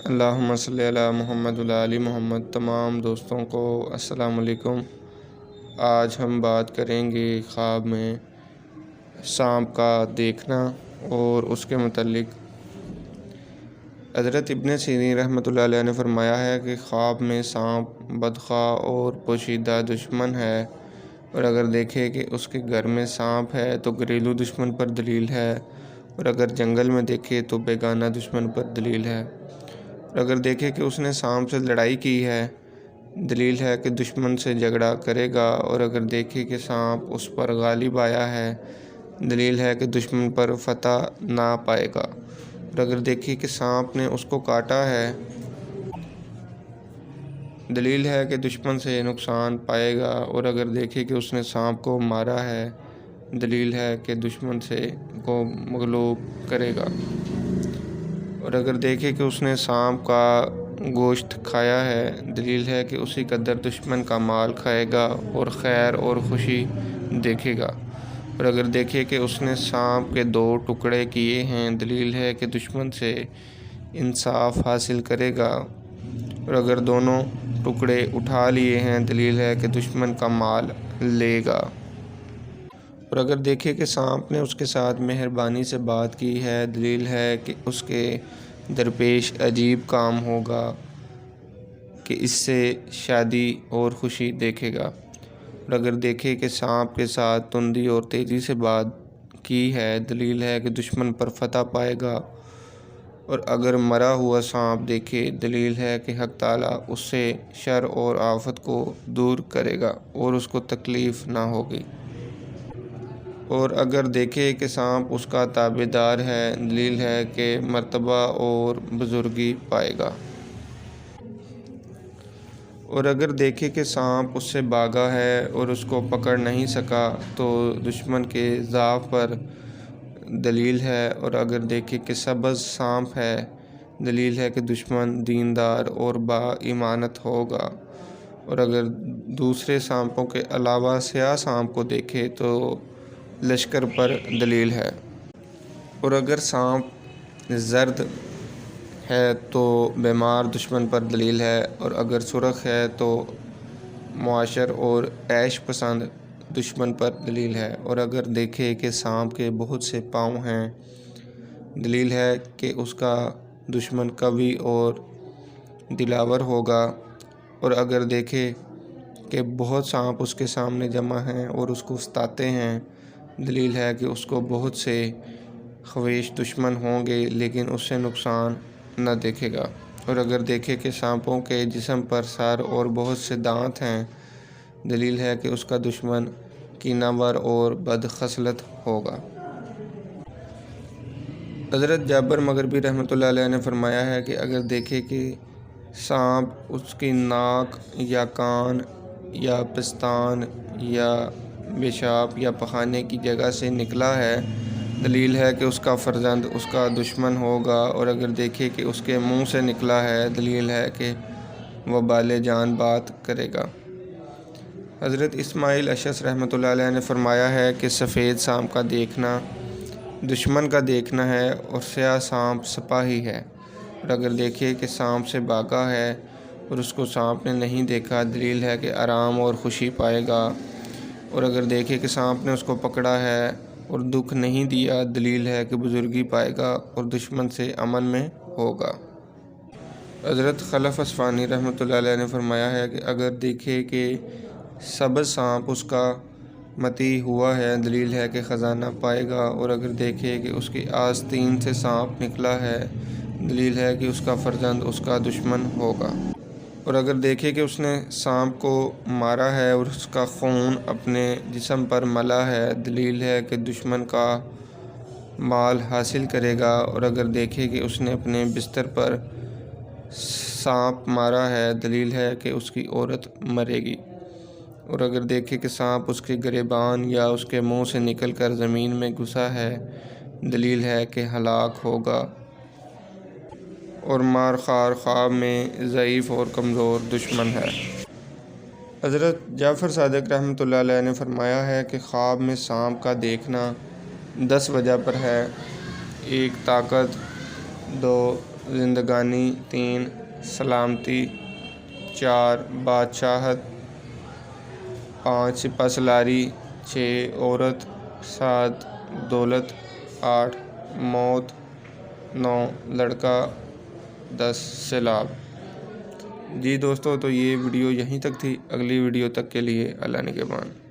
اللہم صلی علی محمد وعلی آل محمد۔ تمام دوستوں کو السلام علیکم۔ آج ہم بات کریں گے خواب میں سانپ کا دیکھنا اور اس کے متعلق۔ حضرت ابن سیرین رحمۃ اللہ علیہ نے فرمایا ہے کہ خواب میں سانپ بدخواہ اور پوشیدہ دشمن ہے، اور اگر دیکھے کہ اس کے گھر میں سانپ ہے تو گھریلو دشمن پر دلیل ہے، اور اگر جنگل میں دیکھے تو بیگانہ دشمن پر دلیل ہے، اور اگر دیکھے کہ اس نے سانپ سے لڑائی کی ہے دلیل ہے کہ دشمن سے جھگڑا کرے گا، اور اگر دیکھے کہ سانپ اس پر غالب آیا ہے دلیل ہے کہ دشمن پر فتح نہ پائے گا، اور اگر دیکھے کہ سانپ نے اس کو کاٹا ہے دلیل ہے کہ دشمن سے نقصان پائے گا، اور اگر دیکھے کہ اس نے سانپ کو مارا ہے دلیل ہے کہ دشمن سے کو مغلوب کرے گا، اور اگر دیکھے کہ اس نے سانپ کا گوشت کھایا ہے دلیل ہے کہ اسی قدر دشمن کا مال کھائے گا اور خیر اور خوشی دیکھے گا، اور اگر دیکھے کہ اس نے سانپ کے 2 ٹکڑے کیے ہیں دلیل ہے کہ دشمن سے انصاف حاصل کرے گا، اور اگر دونوں ٹکڑے اٹھا لیے ہیں دلیل ہے کہ دشمن کا مال لے گا، اور اگر دیکھے کہ سانپ نے اس کے ساتھ مہربانی سے بات کی ہے دلیل ہے کہ اس کے درپیش عجیب کام ہوگا کہ اس سے شادی اور خوشی دیکھے گا، اور اگر دیکھے کہ سانپ کے ساتھ تندی اور تیزی سے بات کی ہے دلیل ہے کہ دشمن پر فتح پائے گا، اور اگر مرا ہوا سانپ دیکھے دلیل ہے کہ حق تعالیٰ اس سے شر اور آفت کو دور کرے گا اور اس کو تکلیف نہ ہوگی، اور اگر دیکھے کہ سانپ اس کا تابع دار ہے دلیل ہے کہ مرتبہ اور بزرگی پائے گا، اور اگر دیکھے کہ سانپ اس سے بھاگا ہے اور اس کو پکڑ نہیں سکا تو دشمن کے ضعف پر دلیل ہے، اور اگر دیکھے کہ سبز سانپ ہے دلیل ہے کہ دشمن دیندار اور با ایمانت ہوگا، اور اگر دوسرے سانپوں کے علاوہ سیاہ سانپ کو دیکھے تو لشکر پر دلیل ہے، اور اگر سانپ زرد ہے تو بیمار دشمن پر دلیل ہے، اور اگر سرخ ہے تو معاشر اور عیش پسند دشمن پر دلیل ہے، اور اگر دیکھے کہ سانپ کے بہت سے پاؤں ہیں دلیل ہے کہ اس کا دشمن قوی اور دلاور ہوگا، اور اگر دیکھے کہ بہت سانپ اس کے سامنے جمع ہیں اور اس کو ستاتے ہیں دلیل ہے کہ اس کو بہت سے خویش دشمن ہوں گے لیکن اس سے نقصان نہ دیکھے گا، اور اگر دیکھے کہ سانپوں کے جسم پر سر اور بہت سے دانت ہیں دلیل ہے کہ اس کا دشمن کینہ ور اور بد خصلت ہوگا۔ حضرت جابر مغربی رحمۃ اللہ علیہ نے فرمایا ہے کہ اگر دیکھے کہ سانپ اس کی ناک یا کان یا پستان یا پیشاب یا پخانے کی جگہ سے نکلا ہے دلیل ہے کہ اس کا فرزند اس کا دشمن ہوگا، اور اگر دیکھے کہ اس کے منہ سے نکلا ہے دلیل ہے کہ وہ بال جان بات کرے گا۔ حضرت اسماعیل اشعث رحمۃ اللہ علیہ نے فرمایا ہے کہ سفید سانپ کا دیکھنا دشمن کا دیکھنا ہے اور سیاہ سانپ سپاہی ہے، اور اگر دیکھے کہ سانپ سے بھاگا ہے اور اس کو سانپ نے نہیں دیکھا دلیل ہے کہ آرام اور خوشی پائے گا، اور اگر دیکھے کہ سانپ نے اس کو پکڑا ہے اور دکھ نہیں دیا دلیل ہے کہ بزرگی پائے گا اور دشمن سے امن میں ہوگا۔ حضرت خلف اصفہانی رحمۃ اللہ علیہ نے فرمایا ہے کہ اگر دیکھے کہ سبز سانپ اس کا مطیع ہوا ہے دلیل ہے کہ خزانہ پائے گا، اور اگر دیکھے کہ اس کی آستین سے سانپ نکلا ہے دلیل ہے کہ اس کا فرزند اس کا دشمن ہوگا، اور اگر دیکھے کہ اس نے سانپ کو مارا ہے اور اس کا خون اپنے جسم پر ملا ہے دلیل ہے کہ دشمن کا مال حاصل کرے گا، اور اگر دیکھے کہ اس نے اپنے بستر پر سانپ مارا ہے دلیل ہے کہ اس کی عورت مرے گی، اور اگر دیکھے کہ سانپ اس کے گریبان یا اس کے منہ سے نکل کر زمین میں گھسا ہے دلیل ہے کہ ہلاک ہوگا، اور مار خار خواب میں ضعیف اور کمزور دشمن ہے۔ حضرت جعفر صادق رحمۃ اللہ علیہ نے فرمایا ہے کہ خواب میں سانپ کا دیکھنا 10 وجہ پر ہے: 1 طاقت، 2 زندگانی، 3 سلامتی، 4 بادشاہت، 5 سپہ سالاری، 6 عورت، 7 دولت، 8 موت، 9 لڑکا، 10 سیلاب۔ جی دوستو، تو یہ ویڈیو یہیں تک تھی۔ اگلی ویڈیو تک کے لیے اللہ نگہبان۔